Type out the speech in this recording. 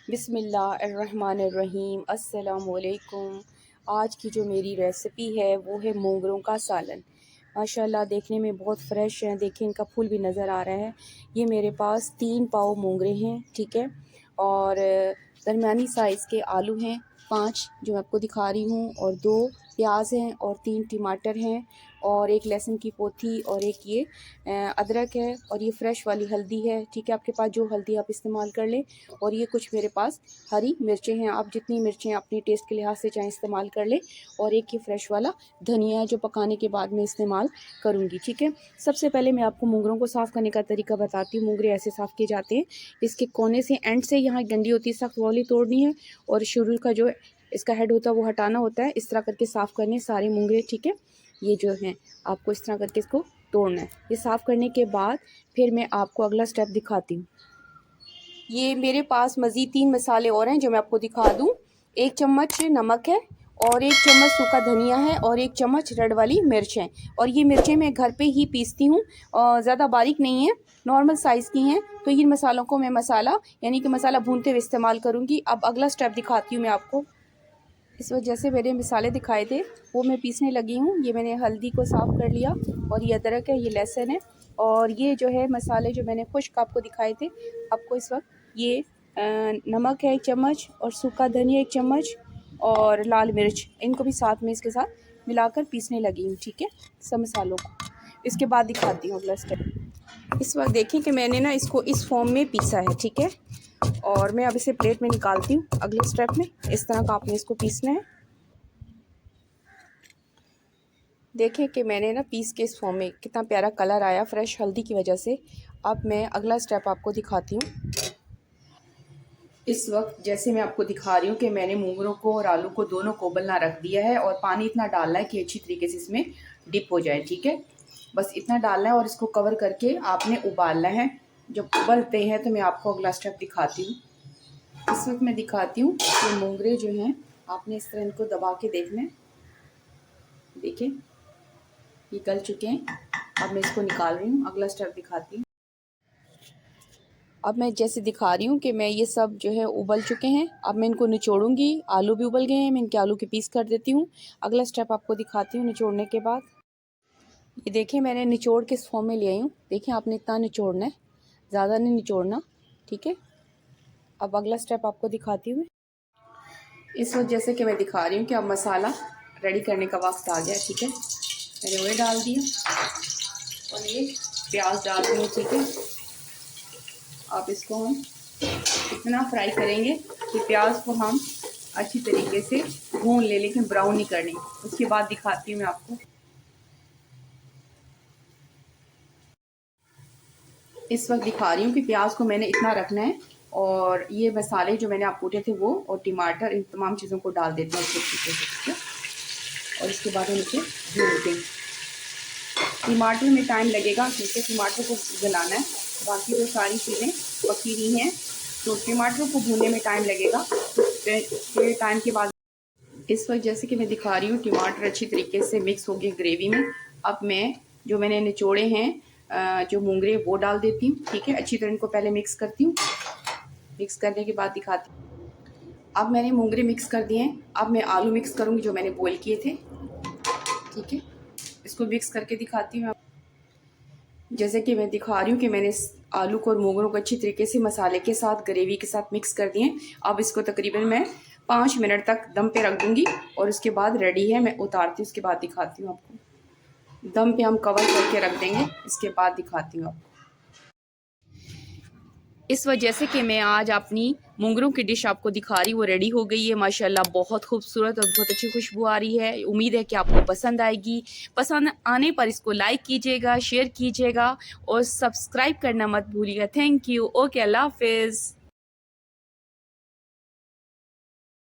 बिस्मिल्लाहिर्रहमानिर्रहीम। अस्सलामुअलैकुम। आज की जो मेरी रेसिपी है वो है मोंगरों का सालन। माशाल्लाह देखने में बहुत फ़्रेश हैं। देखिए इनका फूल भी नज़र आ रहा है। ये मेरे पास 3 पाव मोंगरे हैं, ठीक है। और दरमियानी साइज़ के आलू हैं 5 जो मैं आपको दिखा रही हूँ, और 2 प्याज हैं, और 3 टमाटर हैं, और 1 लहसुन की पोथी, और एक ये अदरक है, और ये फ़्रेश वाली हल्दी है, ठीक है। आपके पास जो हल्दी आप इस्तेमाल कर लें। और ये कुछ मेरे पास हरी मिर्चें हैं, आप जितनी मिर्चें अपनी टेस्ट के लिहाज से चाहें इस्तेमाल कर लें। और एक ये फ़्रेश वाला धनिया है जो पकाने के बाद मैं इस्तेमाल करूँगी, ठीक है। सबसे पहले मैं आपको मोंगरों को साफ़ करने का तरीका बताती हूँ। मोंगरे ऐसे साफ़ किए जाते हैं, इसके कोने से एंड से यहाँ डंडी होती है सख्त वाली तोड़नी है, और शुरू का जो इसका हेड होता है वो हटाना होता है। इस तरह करके साफ़ करने सारे मोंगरे, ठीक है। ये जो हैं आपको इस तरह करके इसको तोड़ना है। ये साफ़ करने के बाद फिर मैं आपको अगला स्टेप दिखाती हूँ। ये मेरे पास मज़ीद 3 मसाले और हैं जो मैं आपको दिखा दूँ। 1 चम्मच नमक है, और 1 चम्मच सूखा धनिया है, और 1 चम्मच रेड वाली मिर्च है। और ये मिर्चें मैं घर पे ही पीसती हूँ, ज़्यादा बारीक नहीं है, नॉर्मल साइज़ की हैं। तो इन मसालों को मैं मसाला यानी कि मसाला भूनते हुए इस्तेमाल करूँगी। अब अगला स्टेप दिखाती हूँ मैं आपको। इस वजह से मेरे मसाले दिखाए थे वो मैं पीसने लगी हूँ। ये मैंने हल्दी को साफ़ कर लिया, और ये अदरक है, ये लहसुन है, और ये जो है मसाले जो मैंने खुश्क आपको दिखाए थे। आपको इस वक्त ये नमक है 1 चम्मच, और सूखा धनिया 1 चम्मच, और लाल मिर्च, इनको भी साथ में इसके साथ मिलाकर पीसने लगी हूँ, ठीक है, सब मसालों को। इसके बाद दिखाती हूँ अगला स्टेप। इस वक्त देखें कि मैंने ना इसको इस फॉर्म में पीसा है, ठीक है। और मैं अब इसे प्लेट में निकालती हूँ। अगले स्टेप में इस तरह का आपने इसको पीसना है। देखें कि मैंने ना पीस के इस फॉर्म में कितना प्यारा कलर आया फ्रेश हल्दी की वजह से। अब मैं अगला स्टेप आपको दिखाती हूँ। इस वक्त जैसे मैं आपको दिखा रही हूँ कि मैंने मोंगरों को और आलू को दोनों को उबलना रख दिया है, और पानी इतना डालना है कि अच्छी तरीके से इसमें डिप हो जाए, ठीक है। बस इतना डालना है, और इसको कवर करके आपने उबालना है। जब उबलते हैं तो मैं आपको अगला स्टेप दिखाती हूँ। इस वक्त मैं दिखाती हूँ कि मोंगरे जो हैं आपने इस तरह इनको दबा के देखना है। देखिए ये गल चुके हैं। अब मैं इसको निकाल रही हूँ, अगला स्टेप दिखाती हूँ। अब मैं जैसे दिखा रही हूँ कि मैं ये सब जो है उबल चुके हैं। अब मैं इनको निचोड़ूंगी। आलू भी उबल गए हैं, मैं इनके आलू के पीस कर देती हूँ। अगला स्टेप आपको दिखाती हूँ निचोड़ने के बाद। ये देखिए मैंने निचोड़ के इस फॉर्म में ले आई हूँ। देखिए आपने इतना निचोड़ना है, ज़्यादा नहीं निचोड़ना, ठीक है। अब अगला स्टेप आपको दिखाती हूँ। इस वक्त जैसे कि मैं दिखा रही हूँ कि अब मसाला रेडी करने का वक्त आ गया, ठीक है। मैंने वही डाल दिया, और ये प्याज डाल रही हूँ, ठीक है। अब इसको हम इतना फ्राई करेंगे कि प्याज को हम अच्छी तरीके से भून ले, लेकिन ब्राउन नहीं करनी। उसके बाद दिखाती हूँ मैं आपको। इस वक्त दिखा रही हूँ कि प्याज को मैंने इतना रखना है, और ये मसाले जो मैंने आप कूटे थे वो, और टमाटर, इन तमाम चीज़ों को डाल देते हैं अच्छे तरीके से, ठीक है। और इसके बाद हम इसे भूनते हैं। टमाटर में टाइम लगेगा क्योंकि टमाटर को गलाना है, बाकी तो सारी चीज़ें पकी हुई हैं, तो टमाटर को भूनने में टाइम लगेगा। फिर टाइम के बाद इस वक्त जैसे कि मैं दिखा रही हूँ टमाटर अच्छी तरीके से मिक्स हो गए ग्रेवी में। अब मैं जो मैंने निचोड़े हैं जो मोंगरे वो डाल देती हूँ, ठीक है। अच्छी तरह इनको पहले मिक्स करती हूँ। मिक्स करने के बाद दिखाती हूँ। अब मैंने मोंगरे मिक्स कर दिए हैं। अब मैं आलू मिक्स करूँगी जो मैंने बॉईल किए थे, ठीक है। इसको मिक्स करके दिखाती हूँ। जैसे कि मैं दिखा रही हूँ कि मैंने आलू को और मोंगरों को अच्छी तरीके से मसाले के साथ ग्रेवी के साथ मिक्स कर दिए। अब इसको तकरीबन मैं 5 मिनट तक दम पे रख दूँगी, और उसके बाद रेडी है। मैं उतारती हूँ, उसके बाद दिखाती हूँ आपको। दम पे हम कवर करके रख देंगे, इसके बाद दिखाती हूँ आपको। इस वजह से कि मैं आज अपनी मोंगरों की डिश आपको दिखा रही हूँ, वो रेडी हो गई है माशाल्लाह। बहुत खूबसूरत और बहुत अच्छी खुशबू आ रही है। उम्मीद है कि आपको पसंद आएगी। पसंद आने पर इसको लाइक कीजिएगा, शेयर कीजिएगा, और सब्सक्राइब करना मत भूलिएगा। Thank you. ओके, अल्लाह हाफिज़।